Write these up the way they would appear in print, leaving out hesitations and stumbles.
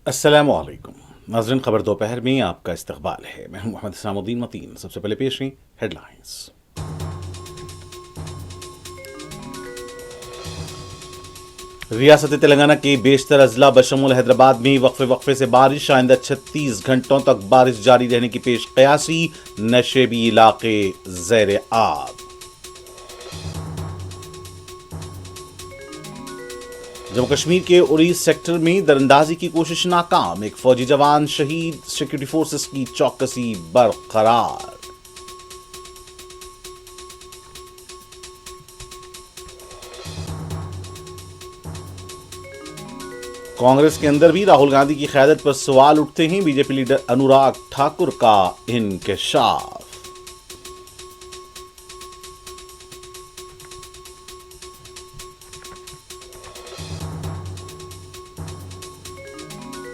अस्सलामु अलैकुम नाज़रीन, खबर दोपहर में आपका इस्तकबाल है। मैं हूं मोहम्मद इस्लामुद्दीन मतीन। सबसे पहले पेश हैं हेडलाइंस। रियासत तेलंगाना के बेशतर अजला बशमूल हैदराबाद में वक्फे वक्फे से बारिश। आइंदा 36 घंटों तक बारिश जारी रहने की पेश कयासी। नशेबी इलाके ज़ेर आब। जम्मू कश्मीर के उरी सेक्टर में दरअंदाजी की कोशिश नाकाम। एक फौजी जवान शहीद। सिक्योरिटी फोर्सेस की चौकसी बरकरार। कांग्रेस के अंदर भी राहुल गांधी की क़यादत पर सवाल उठते हैं। बीजेपी लीडर अनुराग ठाकुर का इंकशाफ।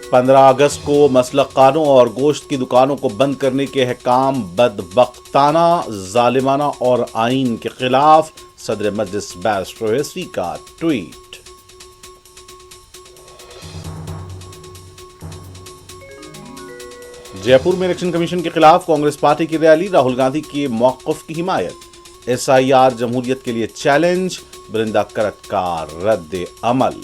पंद्रह अगस्त को मसलखानों और गोश्त की दुकानों को बंद करने के अहकाम बदबख्ताना, जालिमाना और आइन के खिलाफ। सदर मजलिस बैरिस्टर ओवैसी का ट्वीट। जयपुर में इलेक्शन कमीशन के खिलाफ कांग्रेस पार्टी की रैली। राहुल गांधी के मौक़िफ़ की हिमायत। SIR जमहूरियत के लिए चैलेंज। बरिंदा करत का रद्द अमल।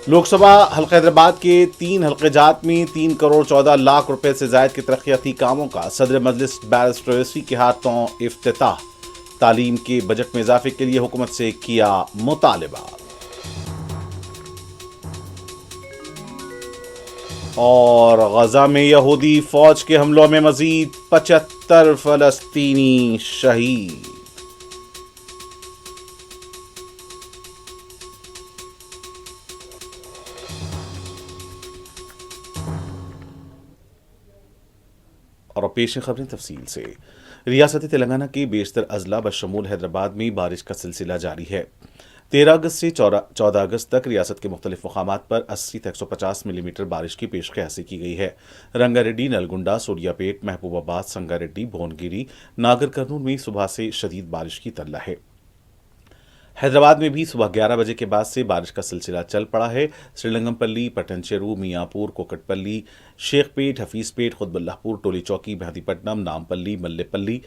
लोकसभा हल्का हैदराबाद के 3 हल्के जात में 3 करोड़ 14 लाख रुपए से जायद के तरक्याती कामों का सदर मजलिस बैरिस्टर ओवैसी के हाथों इफ्तिताह। तालीम के बजट में इजाफे के लिए हुकूमत से किया मुतालिबा। और गजा में यहूदी फौज के हमलों में मजीद 75 फलस्तीनी शहीद। और पेश खबरें तफसील से। रियासत तेलंगाना के बेशतर अजला बशमूल हैदराबाद में बारिश का सिलसिला जारी है। 13 अगस्त से 14 अगस्त तक रियासत के मुख्तलिफ मकामात पर 80 से 150 मिलीमीटर बारिश की पेश कयासी की गई है। रंगारेड्डी, नलगुंडा, सूर्यापेट, महबूबाबाद, संगारेड्डी, भोनगिरी, नागर कर्नूल में सुबह से शदीद बारिश की तल्ला है। हैदराबाद में भी सुबह 11 बजे के बाद से बारिश का सिलसिला चल पड़ा है। श्रीलंगमपल्ली, पटनचेरू, मियापुर, कोकटपल्ली, शेखपेट, हफीजपेट, खुतबुल्लाहपुर, टोली चौकी, मेहदीपट्टनम, नामपल्ली, मल्लेपल्ली,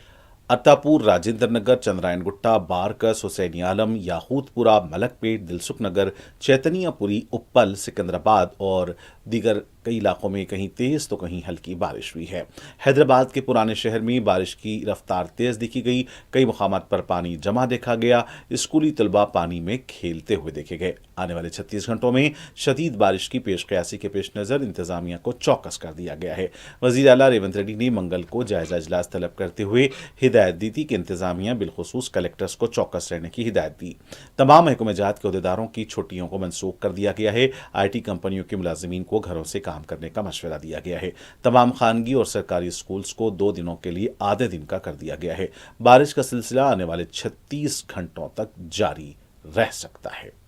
अत्तापुर, राजेंद्र नगर, चंद्रायन गुट्टा, बारकस, हुसैनी आलम, याहूदपुरा, मलकपेट, दिलसुख नगर, चैतनियापुरी, उप्पल, सिकंदराबाद और दीगर कई इलाकों में कहीं तेज तो कहीं हल्की बारिश हुई है। हैदराबाद के पुराने शहर में बारिश की रफ्तार तेज दिखी गई। कई मुकामात पर पानी जमा देखा गया। स्कूली तलबा पानी में खेलते हुए देखे गए। आने वाले 36 घंटों में शदीद बारिश की पेश कयासी के पेश नज़र इंतजामिया को चौकस कर दिया गया है। वज़ीर आला रेवंत रेड्डी ने मंगल को जायजा इजलास तलब करते हुए हिदायत दी थी कि इंतजामिया बिलखुसूस कलेक्टर्स को चौकस रहने की हिदायत दी। तमाम महकमे जात के अहदेदारों की छुट्टियों को मनसूख कर दिया गया है। IT कंपनियों के मुलाजिमीन को घरों से काम करने का मशवरा दिया गया है। तमाम खानगी और सरकारी स्कूल्स को 2 दिनों के लिए आधे दिन का कर दिया गया है। बारिश का सिलसिला आने वाले 36 घंटों तक जारी रह सकता है।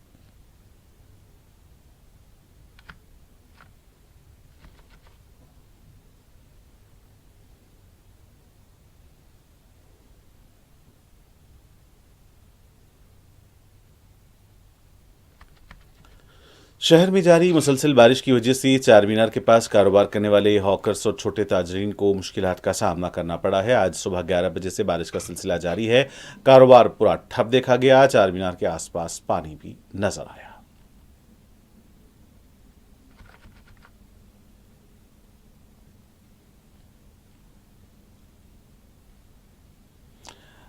शहर में जारी मुसलसल बारिश की वजह से चार मीनार के पास कारोबार करने वाले हॉकर्स और छोटे ताजरीन को मुश्किलात का सामना करना पड़ा है। आज सुबह 11 बजे से बारिश का सिलसिला जारी है। कारोबार पूरा ठप देखा गया। चार मीनार के आसपास पानी भी नजर आया।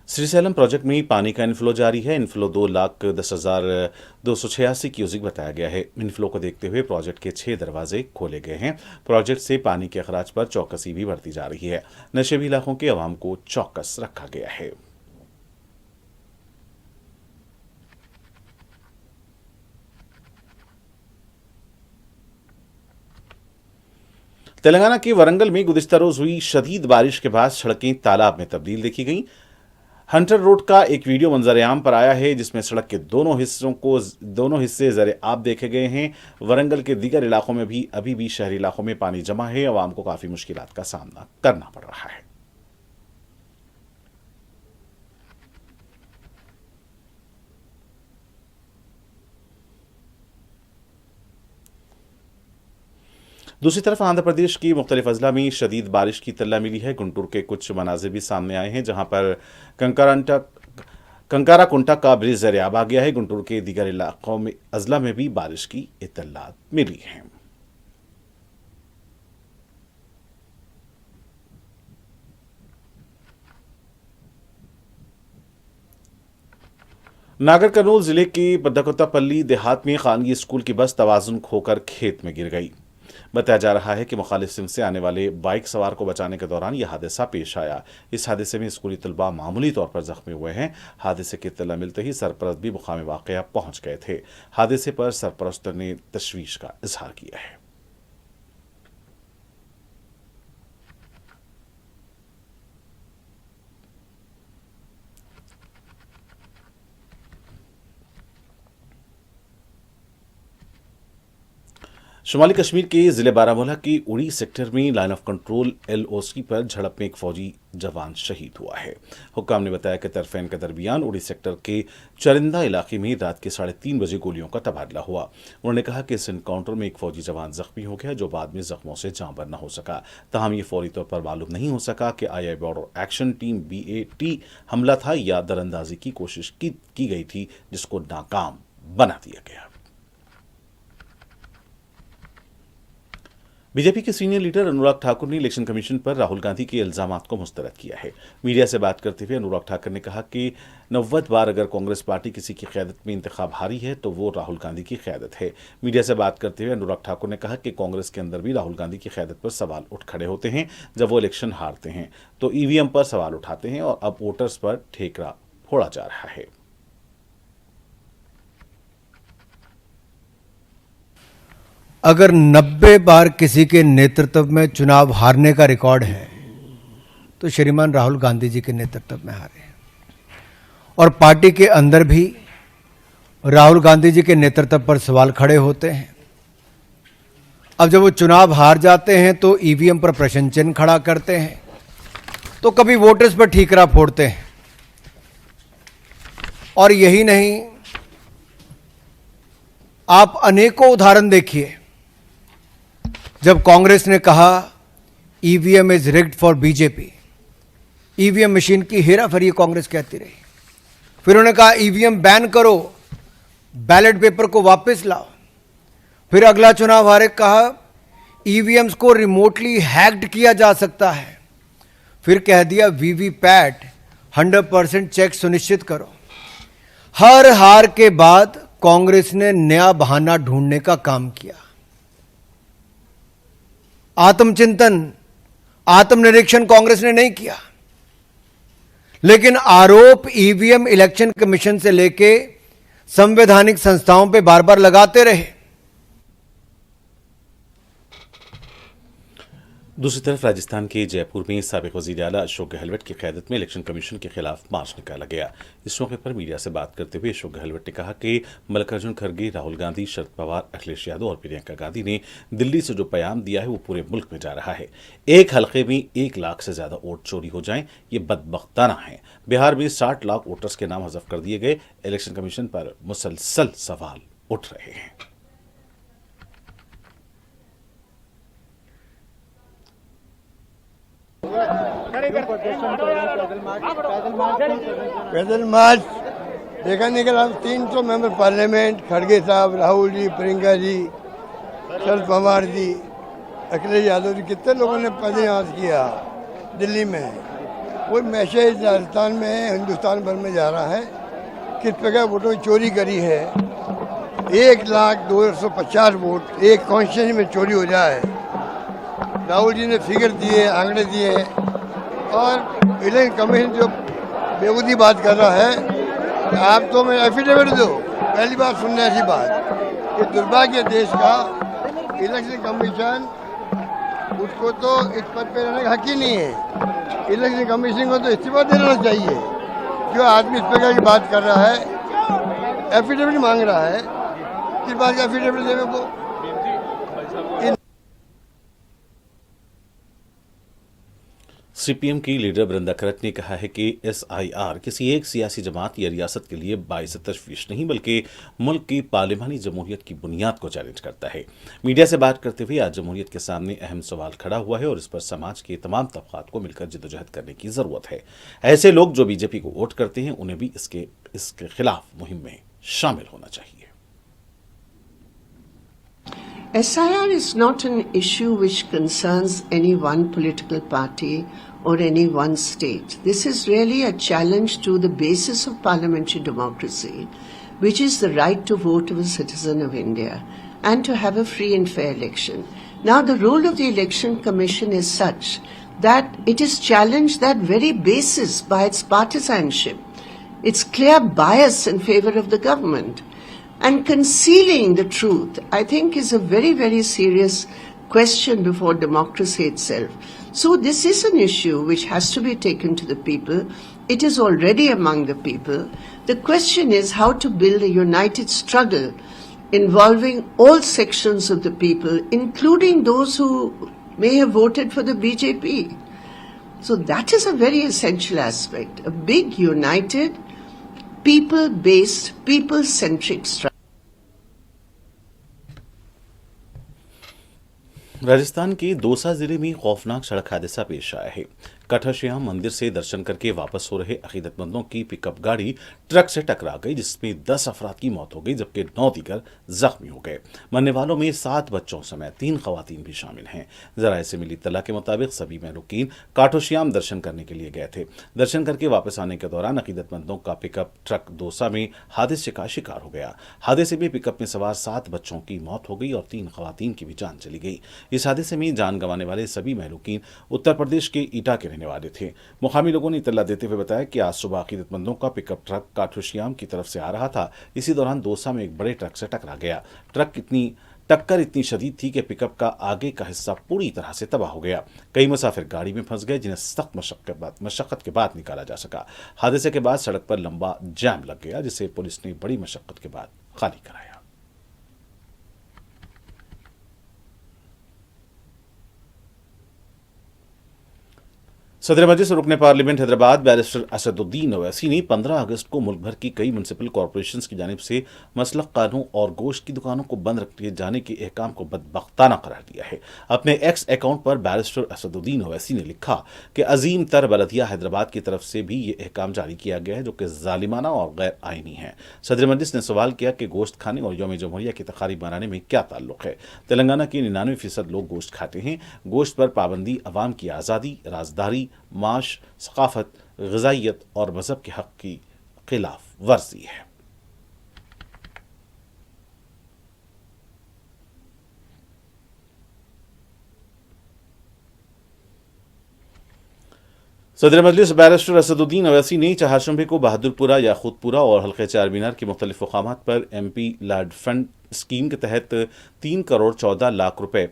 श्रीशैलम प्रोजेक्ट में पानी का इनफ्लो जारी है। इनफ्लो 2,10,286 क्यूसिक बताया गया है। इनफ्लो को देखते हुए प्रोजेक्ट के 6 दरवाजे खोले गए हैं। प्रोजेक्ट से पानी के अखराज पर चौकसी भी बढ़ती जा रही है। नशेबी इलाकों के अवाम को चौकस रखा गया है। तेलंगाना के वरंगल में गुज़िश्ता रोज हुई शदीद बारिश के बाद सड़कें तालाब में तब्दील देखी गईं। हंटर रोड का एक वीडियो मंजर-ए-आम पर आया है जिसमें सड़क के दोनों हिस्से ज़र आब देखे गए हैं। वरंगल के दीगर इलाकों में भी अभी भी शहरी इलाकों में पानी जमा है। अवाम को काफ़ी मुश्किलात का सामना करना पड़ रहा है। दूसरी तरफ आंध्र प्रदेश की मुख्तलिफ अजला में शदीद बारिश की इत्तला मिली है। गुंटूर के कुछ मनाजिर भी सामने आए हैं जहां पर कंकाराकुंटा का ब्रिज ज़ेर-ए-आब आ गया है। गुंटूर के दीगर इलाकों में अजला में भी बारिश की इत्तलात मिली हैं। नागर कर्नूल जिले के बद्दाकुत्तापल्ली देहात में खानगी स्कूल की बस तवाजुन खोकर खेत में गिर गई। बताया जा रहा है कि मुखालिफ सिम से आने वाले बाइक सवार को बचाने के दौरान यह हादसा पेश आया। इस हादसे में स्कूली तलबा मामूली तौर पर जख्मी हुए हैं। हादसे की इत्तला मिलते ही सरपरस्त भी मुकाम वाक़या पहुंच गए थे। हादसे पर सरपरस्त ने तशवीश का इजहार किया है। शुमाली कश्मीर के जिले बारामूला की उड़ी सेक्टर में लाइन ऑफ कंट्रोल LOC पर झड़प में एक फौजी जवान शहीद हुआ है। हुक्काम ने बताया कि तरफेन के दरमियान उड़ी सेक्टर के चरिंदा इलाके में रात के 3:30 बजे गोलियों का तबादला हुआ। उन्होंने कहा कि इस एनकाउंटर में एक फौजी जवान जख्मी हो गया जो बाद में जख्मों से जांबर न हो सका। ताहम ये फौरी तौर पर मालूम नहीं हो सका कि आई बॉर्डर एक्शन टीम BAT हमला था या दरअंदाजी की कोशिश की गई थी जिसको नाकाम बना दिया गया। बीजेपी के सीनियर लीडर अनुराग ठाकुर ने इलेक्शन कमीशन पर राहुल गांधी के इल्जामात को मुस्तरद किया है। मीडिया से बात करते हुए अनुराग ठाकुर ने कहा कि 90 बार अगर कांग्रेस पार्टी किसी की क़यादत में इंतखाब हारी है तो वो राहुल गांधी की क़यादत है। मीडिया से बात करते हुए अनुराग ठाकुर ने कहा कि कांग्रेस के अंदर भी राहुल गांधी की क़यादत पर सवाल उठ खड़े होते हैं। जब वो इलेक्शन हारते हैं तो EVM पर सवाल उठाते हैं और अब वोटर्स पर ठेकरा फोड़ा जा रहा है। अगर 90 बार किसी के नेतृत्व में चुनाव हारने का रिकॉर्ड है तो श्रीमान राहुल गांधी जी के नेतृत्व में हारे हैं और पार्टी के अंदर भी राहुल गांधी जी के नेतृत्व पर सवाल खड़े होते हैं। अब जब वो चुनाव हार जाते हैं तो EVM पर प्रश्न चिन्ह खड़ा करते हैं, तो कभी वोटर्स पर ठीकरा फोड़ते हैं। और यही नहीं, आप अनेकों उदाहरण देखिए। जब कांग्रेस ने कहा EVM is rigged for BJP, EVM machine की हेराफेरी कांग्रेस कहती रही। फिर उन्होंने कहा EVM बैन करो, बैलेट पेपर को वापस लाओ। फिर अगला चुनाव हारे कहा EVMs को रिमोटली हैक्ड किया जा सकता है। फिर कह दिया VVPAT 100% चेक सुनिश्चित करो। हर हार के बाद कांग्रेस ने नया बहाना ढूंढने का काम किया। आत्मचिंतन, आत्मनिरीक्षण कांग्रेस ने नहीं किया, लेकिन आरोप EVM इलेक्शन कमीशन से लेके संवैधानिक संस्थाओं पे बार बार लगाते रहे। दूसरी तरफ राजस्थान के जयपुर में साबिक वज़ीर आला अशोक गहलोत की क़यादत में इलेक्शन कमीशन के खिलाफ मार्च निकाला गया। इस मौके पर मीडिया से बात करते हुए अशोक गहलोत ने कहा कि मल्लिकार्जुन खड़गे, राहुल गांधी, शरद पवार, अखिलेश यादव और प्रियंका गांधी ने दिल्ली से जो पैगाम दिया है वो पूरे मुल्क में जा रहा है। एक हल्के में 1 लाख से ज्यादा वोट चोरी हो जाएं, ये बदबख्ताना है। बिहार में 60 लाख वोटर्स के नाम हज़फ कर दिए गए। इलेक्शन कमीशन पर मुसलसल सवाल उठ रहे हैं। पैदल मार्च देखा निकला 300 मेंबर पार्लियामेंट, खड़गे साहब, राहुल जी, प्रियंका जी, शरद पवार जी, अखिलेश यादव जी, कितने लोगों ने पैदल मार्च किया दिल्ली में। कोई मैसेज राजस्थान में, हिंदुस्तान भर में जा रहा है किस प्रकार वोटों की चोरी करी है। 1,02,50 वोट एक कॉन्स्टिट्यूंसी में चोरी हो जाए। राहुल जी ने फिगर दिए, आंकड़े दिए और इलेक्शन कमीशन जो बेबूदी बात कर रहा है, आप तो मैं एफिडेविट दो। पहली बार सुनने ऐसी बात। ये दुर्भाग्य देश का। इलेक्शन कमीशन, उसको तो इस पद पे रहने का हक ही नहीं है। इलेक्शन कमीशन को तो इस्तीफा देना चाहिए। जो आदमी इस प्रकार की बात कर रहा है, एफिडेविट मांग रहा है, किस बात का एफिडेविट देवे वो। सीपीएम की लीडर बृंदा खरक ने कहा है कि एसआईआर किसी एक सियासी जमात या रियासत के लिए बाइस तशवीश नहीं बल्कि मुल्क की पार्लिमानी जमहूरियत की बुनियाद को चैलेंज करता है। मीडिया से बात करते हुए आज जमहूरियत के सामने अहम सवाल खड़ा हुआ है और इस पर समाज के तमाम तबकात को मिलकर जद्दोजहद करने की जरूरत है। ऐसे लोग जो बीजेपी को वोट करते हैं उन्हें भी इसके खिलाफ मुहिम में शामिल होना चाहिए। SIR is not an issue which concerns any one political party or any one state. This is really a challenge to the basis of parliamentary democracy, which is the right to vote of a citizen of India and to have a free and fair election. Now, the role of the Election Commission is such that it is challenged that very basis by its partisanship, its clear bias in favor of the government. And concealing the truth, I think, is a very, very serious question before democracy itself. So this is an issue which has to be taken to the people. It is already among the people. The question is how to build a united struggle involving all sections of the people, including those who may have voted for the BJP. So that is a very essential aspect, a big, united, people-based, people-centric struggle. Rajasthan के दौसा जिले में खौफनाक सड़क हादसा पेश आया है। कठश्याम मंदिर से दर्शन करके वापस हो रहे अकीदतमंदों की पिकअप गाड़ी ट्रक से टकरा गई, जिसमें 10 अफराद की मौत हो गई जबकि 9 दीगर जख्मी हो गए। मरने वालों में 7 बच्चों समेत 3 खवातीन भी शामिल हैं। जराये से मिली इत्तला के मुताबिक सभी महलूकीन काठोश्याम दर्शन करने के लिए गए थे। दर्शन करके वापस आने के दौरान अकीदतमंदों का पिकअप ट्रक दौसा में हादसे का शिकार हो गया। हादसे में पिकअप में सवार 7 बच्चों की मौत हो गई और 3 खवातीन की भी जान चली गई। इस हादसे में जान गंवाने वाले सभी महलूकीन उत्तर प्रदेश के ईटा के रहने वाले थे। मुकामी लोगों ने इत्तला देते हुए बताया कि आज सुबह अकीदतमंदों का पिकअप ट्रक काठोश्याम की तरफ से आ रहा था। इसी दौरान दौसा में एक बड़े ट्रक से टकरा गया। टक्कर इतनी शदीद थी कि पिकअप का आगे का हिस्सा पूरी तरह से तबाह हो गया। कई मुसाफिर गाड़ी में फंस गए, जिन्हें सख्त मशक्कत के बाद निकाला जा सका। हादसे के बाद सड़क पर लंबा जाम लग गया, जिसे पुलिस ने बड़ी मशक्कत के बाद खाली कराया। सदर मजलिस रुकने पार्लियामेंट हैदराबाद बैरिस्टर असदुद्दीन ओवैसी ने 15 अगस्त को मुल्क भर की कई म्यूनसिपल कॉरपोरेशंस की जानिब से मसलक कानों और गोश्त की दुकानों को बंद रखे जाने के अहकाम को बदबख्ताना करार दिया है। अपने एक्स अकाउंट पर बैरिस्टर असदुद्दीन ओवैसी ने लिखा कि अजीम तर बलदिया हैदराबाद की तरफ से भी ये अहकाम जारी किया गया है जो कि जालिमाना और गैर आइनी है। सदर मजलिस ने सवाल किया कि गोश्त खाने और यौम जमहूरिया की तकारीब मनाने में क्या ताल्लुक है। तेलंगाना के 99% लोग गोश्त खाते हैं। गोश्त पर पाबंदी अवाम की आज़ादी, राजदारी, माश, सकाफत, ग़िज़ाइयत और मजहब के हक की खिलाफ वर्जी है। सदर मजलिस बैरिस्टर असदुद्दीन ओवैसी ने चहारशंबे को बहादुरपुरा, याकूतपुरा और हल्के चार मीनार के मुख्तलिफ मकामात पर MP लैड फंड स्कीम के तहत 3 करोड़ 14 लाख रुपए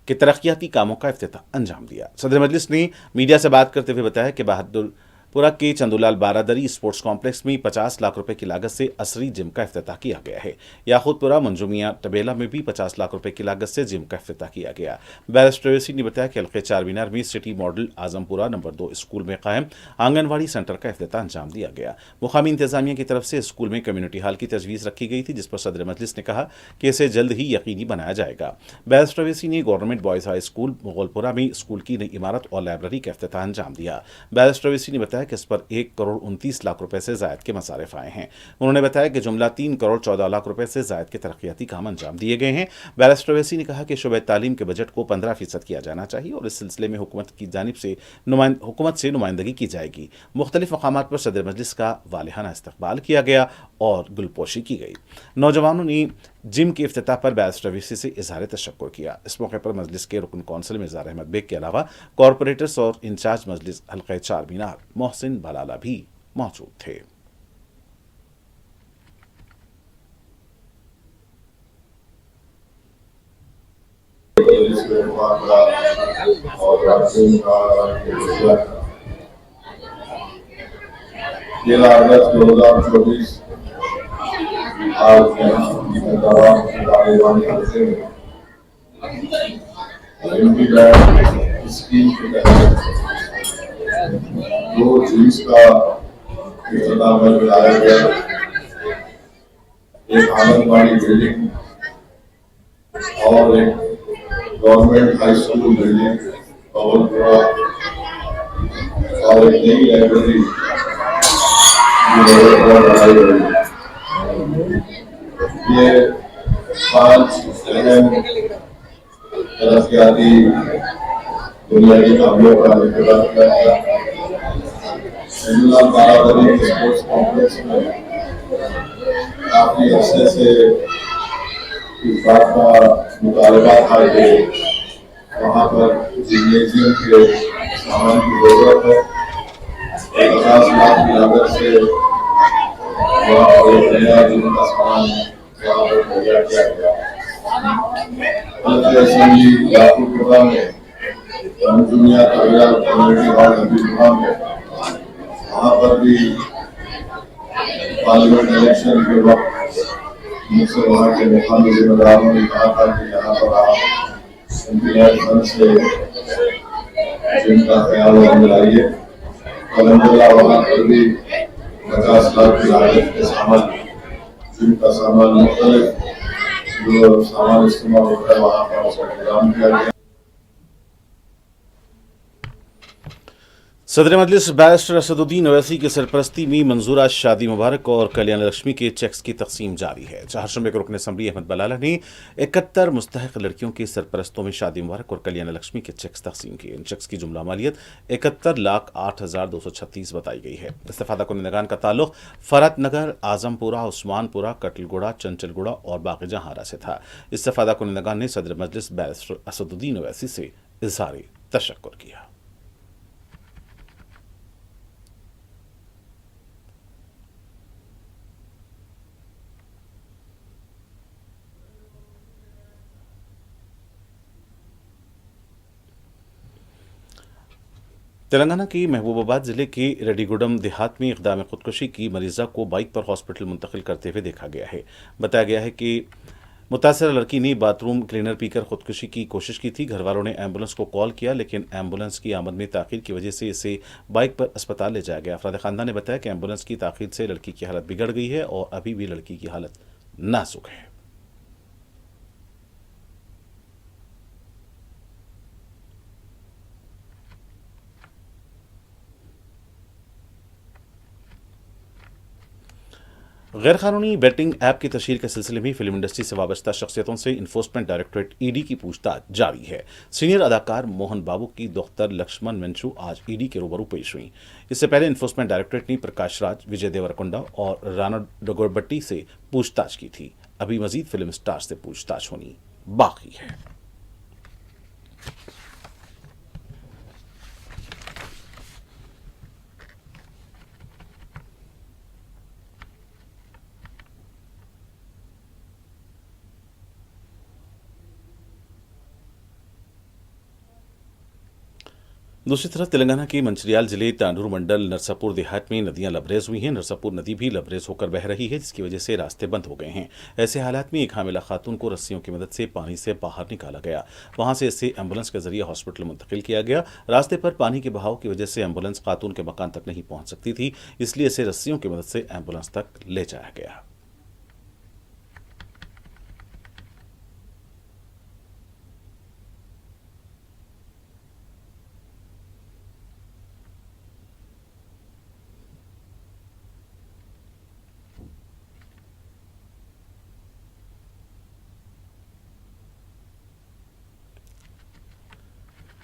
के तरक्याती कामों का इफ्तिताह अंजाम दिया। सदर मजलिस ने मीडिया से बात करते हुए बताया कि बहादुरपुरा के चंदूलाल बारादरी स्पोर्ट्स कॉम्प्लेक्स में 50 लाख रुपए की लागत से असरी जिम का इफ्तिताह किया गया है। याकूतपुरा मंजूमिया टबेला में भी 50 लाख रुपए की लागत से जिम का इफ्तिताह किया गया। बैरिस्टर ओवैसी ने बताया कि हल्के चार मीनार में city model Azampura number 2 school में कायम आंगनवाड़ी सेंटर का इफ्तिताह अंजाम दिया गया। मुकामी इंतजामिया की तरफ से स्कूल में कम्युनिटी हॉल की तजवीज़ रखी गई थी, जिस पर सदर मजलिस ने कहा कि इसे जल्द ही यकीनी बनाया जाएगा। बैरिस्टर ओवैसी ने government boys high school Mughalpura में स्कूल की नई इमारत और लाइब्रेरी का इफ्तिताह अंजाम दिया। बैरिस्टर ओवैसी ने बताया कि इस पर 1 करोड़ 29 लाख रुपए से जायद के मसारिफ आए हैं। उन्होंने बताया कि जुमला 3 करोड़ 14 लाख रुपए से जायद के तरक्याती काम अंजाम दिए गए हैं। बैरिस्टर ओवैसी ने कहा कि शुबे तालीम के बजट को 15% किया जाना चाहिए और इस सिलसिले में हुकूमत की जानिब से नुमाइंदगी की जाएगी। मुख्तलिफ मकामात पर सदर मजलिस का वालिहाना इस्तकबाल किया गया और गुलपोशी की गई। नौजवानों ने जिम के इफ्तिताह पर बैरिस्टर ओवैसी से इजहार तशक्कुर किया। इस मौके पर मजलिस के रुकन कौंसिल मिर्ज़ा अहमद बेग के अलावा कॉरपोरेटर्स और इंचार्ज मजलिस हल्के चार मीनार मोहसिन बलाला भी मौजूद थे। स्कीम के तहत 2 जिम्स का इफ्तिताह में कराया गया। एक आंगनबाड़ी बिल्डिंग और एक गवर्नमेंट हाई स्कूल बिल्डिंग अवलपुरा और एक नई लाइब्रेरी बनाई गई। ये 5 अहम तरक्याती बुनियादी कामों का इंतजाम किया गया। शहीदुल्लाह बारादरी स्पोर्ट्स कॉम्प्लेक्स में काफी अर्से से इस बात का मुतालबा था कि वहाँ पर जिम्नेजियम के सामान की जरूरत है। 50 लाख की लागत से वहाँ पर एक नया जिम का सामान वहाँ पर मुहैया किया गया। असेंबली याकूबपुरा में मंजूरिया तवेरा कम्युनिटी हॉल हबीबुरा में वहाँ पर भी पार्लियामेंट इलेक्शन के वक्त मुझसे वहाँ के मुकामी जिम्मेदारों ने कहा था कि यहाँ पर आप इंतजाम फंड से जिनका ख्याल लाइए। अलहमदुलिल्लाह वहाँ पर भी 50 लाख की लागत के सामान जिनका सामान मुख्तलिफ जो सामान इस्तेमाल होता है वहाँ पर उसका इंतजाम किया गया। सदर मजलिस बैरिस्टर असदुद्दीन ओवैसी की सरपरस्ती में मंजूरा शादी मुबारक और कल्याण लक्ष्मी के चेक्स की तकसीम जारी है। चारशंबे को रुकन असम्बली अहमद बलाला ने 71 मुस्तहक लड़कियों की सरपरस्तों में शादी मुबारक और कल्याण लक्ष्मी के चेक्स तकसीम किए। इन चेक्स की जुमला मालियत 71,08,236 बताई गई है। इस्तेफादा कुनिंदगान का ताल्लुक फरत नगर, आजमपुरा, उस्मानपुरा, कटलगुड़ा, चंचलगुड़ा और बाक़ीजहारा से था। इस्तेफादा कुनिंदगान ने सदर मजलिस बैरिस्टर असदुद्दीन ओवैसी से इज़हार तशक्कुर किया। तेलंगाना की महबूबाबाद जिले के रेड्डीगुडम देहात में इक़दाम खुदकुशी की मरीजा को बाइक पर हॉस्पिटल मुंतकिल करते हुए देखा गया है। बताया गया है कि मुतासरा लड़की ने बाथरूम क्लीनर पीकर खुदकुशी की कोशिश की थी। घर वालों ने एम्बुलेंस को कॉल किया, लेकिन एम्बुलेंस की आमद में ताख़ीर की वजह से इसे बाइक पर अस्पताल ले जाया गया। अफराद ख़ानदान ने बताया कि एम्बुलेंस की ताख़ीर से लड़की की हालत बिगड़ गई है और अभी भी लड़की की हालत नाजुक है। गैर कानूनी बैटिंग ऐप की तशहीर के सिलसिले में फिल्म इंडस्ट्री से वाबस्ता शख्सियतों से इन्फोर्समेंट डायरेक्टरेट ईडी की पूछताछ जारी है। सीनियर अदाकार मोहन बाबू की दोख्तर लक्ष्मण मंचू आज ईडी के रूबरू पेश हुई। इससे पहले इन्फोर्समेंट डायरेक्टरेट ने प्रकाश राज, विजय देवरकोंडा और राणा डगोरबट्टी से पूछताछ की थी। अभी मजीद फिल्म स्टार से पूछताछ होनी बाकी है। दूसरी तरफ तेलंगाना के मंचिरियाल जिले तांडूर मंडल नरसापुर देहात में नदियां लबरेज हुई हैं। नरसापुर नदी भी लबरेज होकर बह रही है, जिसकी वजह से रास्ते बंद हो गए हैं। ऐसे हालात में एक हामिला खातून को रस्सियों की मदद से पानी से बाहर निकाला गया। वहां से इसे एम्बुलेंस के जरिए हॉस्पिटल मुंतकिल किया गया। रास्ते पर पानी के बहाव की वजह से एम्बुलेंस खातून के मकान तक नहीं पहुंच सकती थी, इसलिए इसे रस्सियों की मदद से एम्बुलेंस तक ले जाया गया।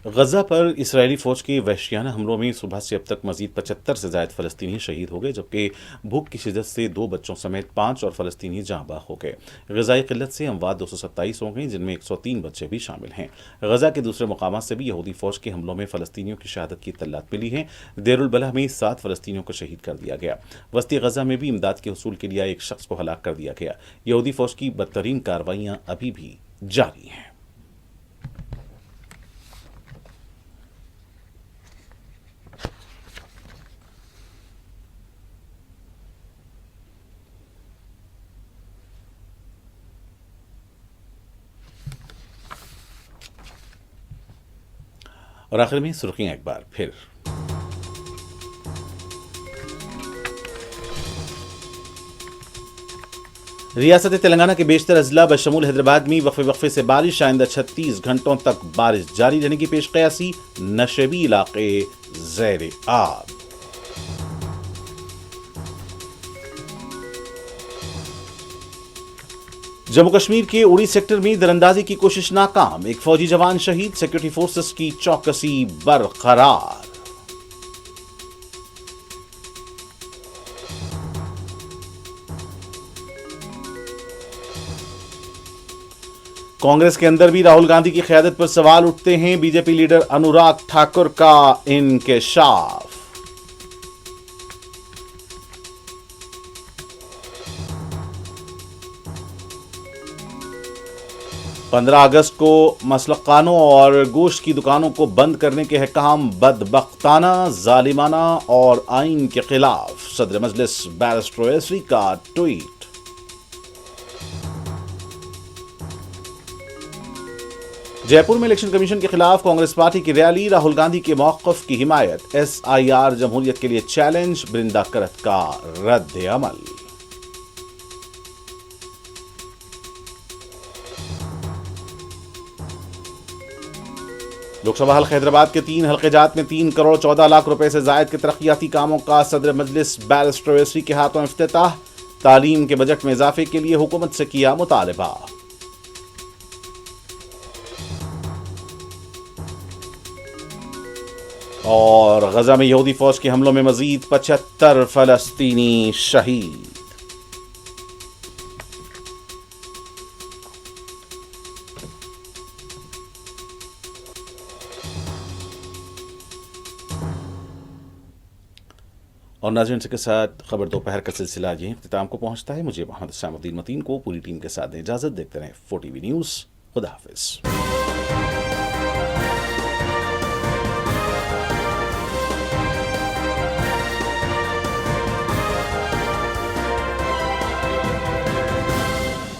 गजा पर इसराइली फौज के वहशियाना हमलों में सुबह से अब तक मजीद 75 से ज्यादा फलस्तीनी शहीद हो गए, जबकि भूख की शिद्दत से 2 बच्चों समेत 5 और फलस्तीनी जाँ बाग हो गए। गजाई किल्लत से अमवात 227 हो गई, जिनमें 103 बच्चे भी शामिल हैं। गजा के दूसरे मकामात से भी यहूदी फौज के हमलों में फलस्तीनियों की शहादत की इत्तलात मिली है। देरुल बलह में 7 फलस्तीनियों को शहीद कर दिया गया। वस्ती गजा में भी इमदाद के हुसूल के लिए एक शख्स को हलाक कर दिया गया। यहूदी फौज की बदतरीन कार्रवाइयाँ अभी भी जारी हैं। और आखिर में सुर्खियां एक बार फिर। रियासत तेलंगाना के बेशतर अजला बशमूल हैदराबाद में वक्फे वक्फे से बारिश, आइंदा 36 घंटों तक बारिश जारी रहने की पेशकयासी, नशेबी इलाके ज़ेर आब। जम्मू कश्मीर के उड़ी सेक्टर में दरअंदाजी की कोशिश नाकाम, एक फौजी जवान शहीद, सिक्योरिटी फोर्सेस की चौकसी बरकरार। कांग्रेस के अंदर भी राहुल गांधी की क़यादत पर सवाल उठते हैं, बीजेपी लीडर अनुराग ठाकुर का इंकशाफ। पंद्रह अगस्त को मसलखानों और गोश्त की दुकानों को बंद करने के अहकाम बदबख्ताना, जालिमाना और आइन के खिलाफ, सदर मजलिस बैरिस्टर ओवैसी का ट्वीट। जयपुर में इलेक्शन कमीशन के खिलाफ कांग्रेस पार्टी की रैली, राहुल गांधी के मौक़िफ़ की हिमायत, SIR जमहूरियत के लिए चैलेंज, बृंदा करत का रद्द अमल। लोकसभा हल्का हैदराबाद के 3 हल्क़ेजात में 3 करोड़ 14 लाख रुपए से जायद के तरक्याती कामों का सदर मजलिस बैरिस्टर ओवैसी के हाथों इफ्तिताह, तालीम के बजट में इजाफे के लिए हुकूमत से किया मुतालबा। और गजा में यहूदी फौज के हमलों में मजीद 75 फलस्तीनी शहीद। और नाज़रीन के साथ खबर दोपहर का सिलसिला यहीं इख्तिताम को पहुंचता है। मुझे मोहम्मद सामुद्दीन मतीन को पूरी टीम के साथ इजाजत, देखते रहें 4TV न्यूज़। खुदा हाफिज।